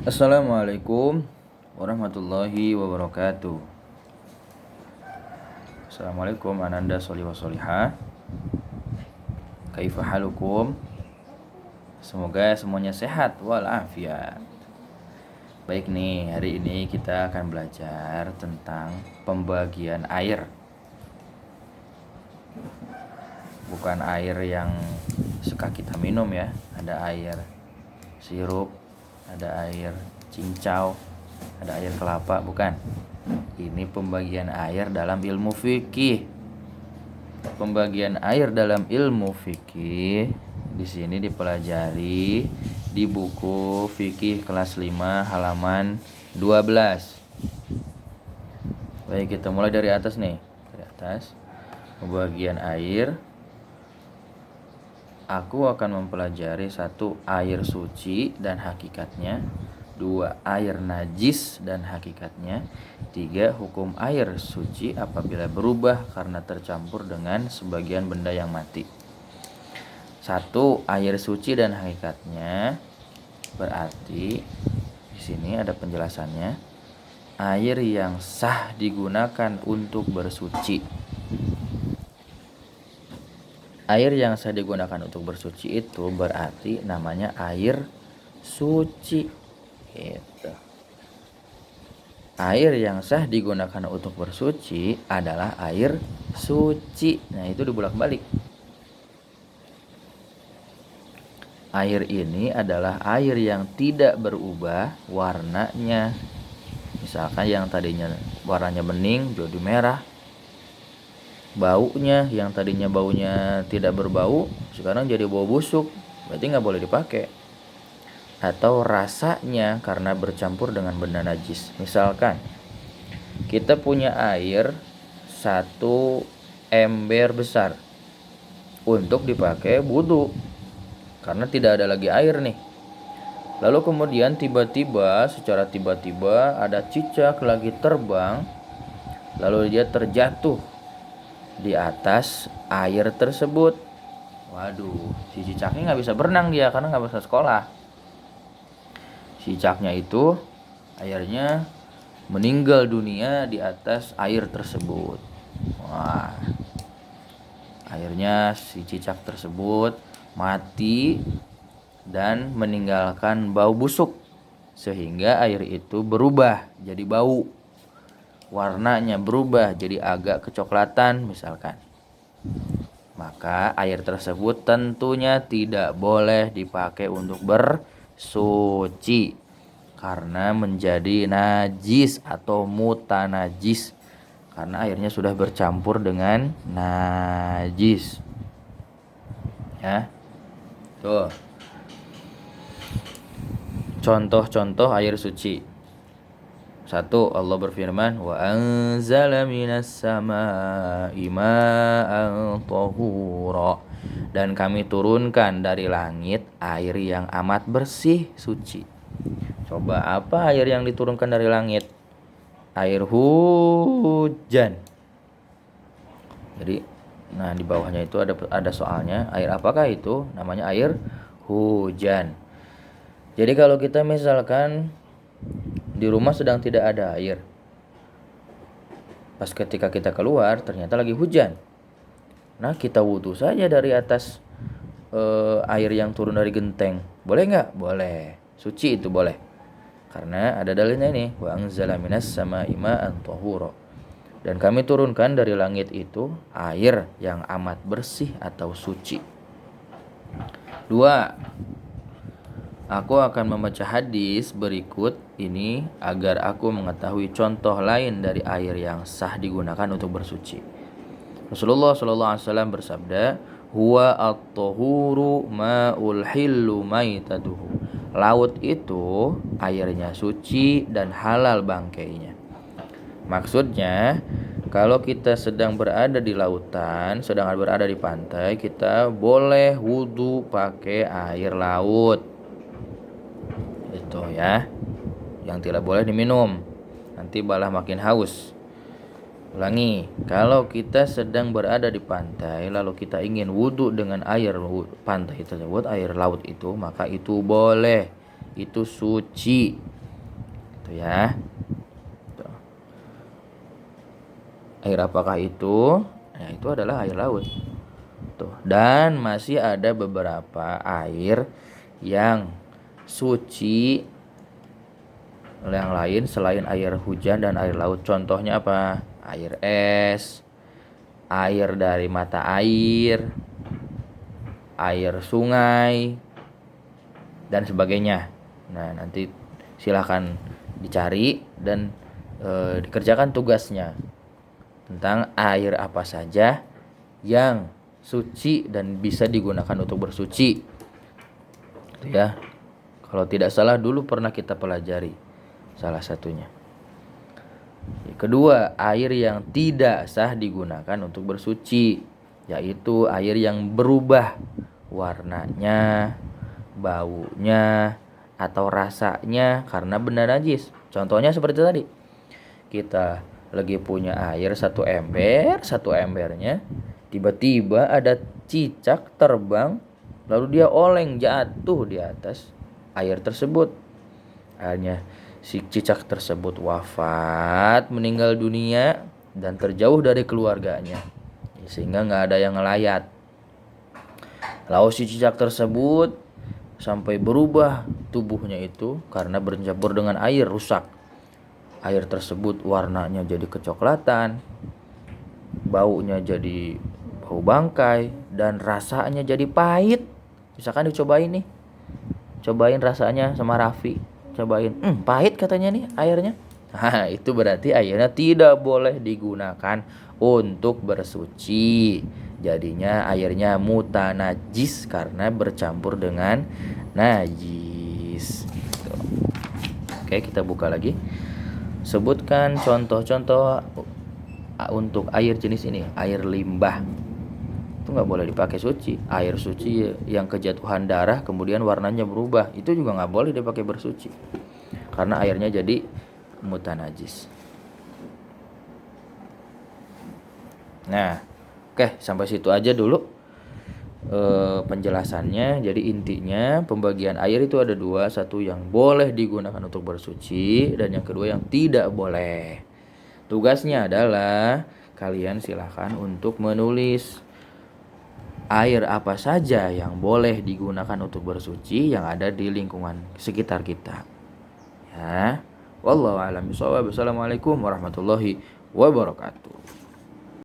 Assalamualaikum warahmatullahi wabarakatuh. Assalamualaikum ananda sholih wa sholihah. Kaifa halukum? Semoga semuanya sehat walafiat. Baik nih, hari ini kita akan belajar tentang pembagian air. Bukan air yang suka kita minum ya. Ada air sirup, ada air cincau, ada air kelapa, bukan. Ini pembagian air dalam ilmu fikih. Pembagian air dalam ilmu fikih di sini dipelajari di buku fikih kelas 5 halaman 12. Baik, kita mulai dari atas nih. Dari atas. Pembagian air. Aku akan mempelajari 1. Air suci dan hakikatnya. 2. Air najis dan hakikatnya. 3. Hukum air suci apabila berubah karena tercampur dengan sebagian benda yang mati. 1. Air suci dan hakikatnya berarti di sini ada penjelasannya. Air yang sah digunakan untuk bersuci. Air yang sah digunakan untuk bersuci itu berarti namanya air suci. Gitu. Air yang sah digunakan untuk bersuci adalah air suci. Nah, itu dibolak-balik. Air ini adalah air yang tidak berubah warnanya. Misalkan yang tadinya warnanya bening jadi merah. Baunya yang tadinya baunya tidak berbau sekarang jadi bau busuk. Berarti nggak boleh dipakai. Atau rasanya karena bercampur dengan benda najis. Misalkan kita punya air 1 ember besar untuk dipakai wudu karena tidak ada lagi air nih. Lalu kemudian secara tiba-tiba ada cicak lagi terbang, lalu dia terjatuh di atas air tersebut. Waduh, si cicaknya nggak bisa berenang dia karena nggak bisa sekolah. Cicaknya itu akhirnya meninggal dunia di atas air tersebut. Wah, akhirnya si cicak tersebut mati dan meninggalkan bau busuk sehingga air itu berubah jadi bau. Warnanya berubah jadi agak kecoklatan misalkan. Maka air tersebut tentunya tidak boleh dipakai untuk bersuci karena menjadi najis atau mutanajis karena airnya sudah bercampur dengan najis. Ya. Tuh. Contoh-contoh air suci. 1. Allah berfirman, wa anzala minas samaa'i ma'an tahura. Dan kami turunkan dari langit air yang amat bersih, suci. Coba apa air yang diturunkan dari langit? Air hujan. Jadi, nah di bawahnya itu ada soalnya. Air apakah itu? Namanya air hujan. Jadi kalau kita misalkan di rumah sedang tidak ada air, pas ketika kita keluar ternyata lagi hujan. Nah, kita wudu saja dari atas air yang turun dari genteng. Boleh nggak? Boleh. Suci itu boleh. Karena ada dalilnya ini, wa anzala minas samaa'i ma'an tahura. Dan kami turunkan dari langit itu air yang amat bersih atau suci. 2. Aku akan membaca hadis berikut ini agar aku mengetahui contoh lain dari air yang sah digunakan untuk bersuci. Rasulullah SAW bersabda, huwa at-tahuru ma'ul hillu maitaduhu. Laut itu airnya suci dan halal bangkainya. Maksudnya, kalau kita sedang berada di lautan, sedang berada di pantai, kita boleh wudu pakai air laut. Itu ya. Yang tidak boleh diminum. Nanti malah makin haus. Ulangi, kalau kita sedang berada di pantai lalu kita ingin wudhu dengan air pantai tersebut, air laut itu, maka itu boleh, itu suci. Tuh ya. Tuh. Air apakah itu? Nah, itu adalah air laut. Tuh. Dan masih ada beberapa air yang suci yang lain selain air hujan dan air laut. Contohnya apa? Air es, air dari mata air, air sungai, dan sebagainya. Nah, nanti silahkan dicari dan dikerjakan tugasnya tentang air apa saja yang suci dan bisa digunakan untuk bersuci. Itu ya. Kalau tidak salah dulu pernah kita pelajari salah satunya. Kedua, air yang tidak sah digunakan untuk bersuci, yaitu air yang berubah warnanya, baunya, atau rasanya karena benda najis. Contohnya seperti tadi. Kita lagi punya air satu embernya tiba-tiba ada cicak terbang, lalu dia oleng jatuh di atas air tersebut. Akhirnya si cicak tersebut wafat, meninggal dunia dan terjauh dari keluarganya, sehingga nggak ada yang ngelayat. Lalu si cicak tersebut sampai berubah tubuhnya itu karena bercampur dengan air, rusak. Air tersebut warnanya jadi kecoklatan, baunya jadi bau bangkai, dan rasanya jadi pahit. Misalkan dicobain nih, cobain rasanya sama Raffi, cobain, pahit katanya nih airnya. Nah, itu berarti airnya tidak boleh digunakan untuk bersuci. Jadinya airnya mutanajis karena bercampur dengan najis. Tuh. Oke, kita buka lagi. Sebutkan contoh-contoh untuk air jenis ini. Air limbah itu nggak boleh dipakai suci. Air suci yang kejatuhan darah kemudian warnanya berubah, itu juga nggak boleh dipakai bersuci karena airnya jadi mutanajis. Nah, oke, sampai situ aja dulu penjelasannya. Jadi intinya pembagian air itu ada dua, satu yang boleh digunakan untuk bersuci dan yang kedua yang tidak boleh. Tugasnya adalah kalian silahkan untuk menulis air apa saja yang boleh digunakan untuk bersuci yang ada di lingkungan sekitar kita. Ya, wallahu a'lam bishawab. Wassalamualaikum warahmatullahi wabarakatuh.